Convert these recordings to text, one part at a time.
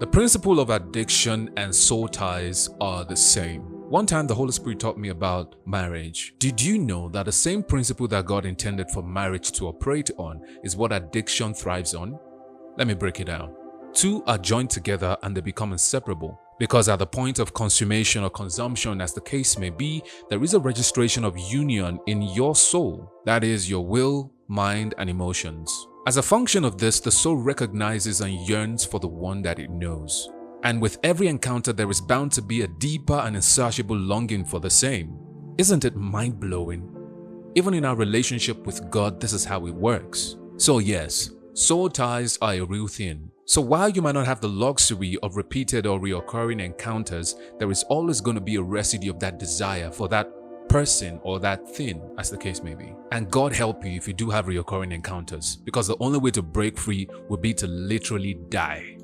The principle of addiction and soul ties are the same. One time the Holy Spirit taught me about marriage. Did you know that the same principle that God intended for marriage to operate on is what addiction thrives on? Let me break it down. Two are joined together and they become inseparable. Because at the point of consummation or consumption, as the case may be, there is a registration of union in your soul. That is your will, mind, and emotions. As a function of this, the soul recognizes and yearns for the one that it knows. And with every encounter, there is bound to be a deeper and insatiable longing for the same. Isn't it mind-blowing? Even in our relationship with God, this is how it works. So yes, soul ties are a real thing. So while you might not have the luxury of repeated or reoccurring encounters, there is always going to be a residue of that desire for that person or that thing, as the case may be. And God help you if you do have reoccurring encounters, because the only way to break free would be to literally die.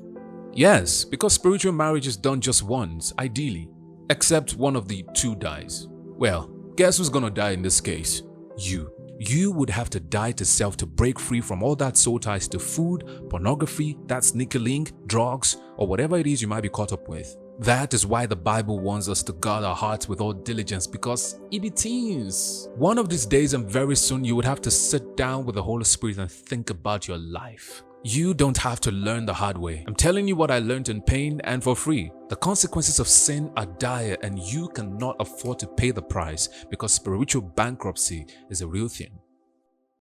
Yes, because spiritual marriage is done just once, ideally, except one of the two dies. Well, guess who's gonna die in this case? You. You would have to die to self to break free from all that soul ties to food, pornography, that sneaky link, drugs, or whatever it is you might be caught up with. That is why the Bible warns us to guard our hearts with all diligence, because it be teens. One of these days and very soon you would have to sit down with the Holy Spirit and think about your life. You don't have to learn the hard way. I'm telling you what I learned in pain and for free. The consequences of sin are dire and you cannot afford to pay the price because spiritual bankruptcy is a real thing.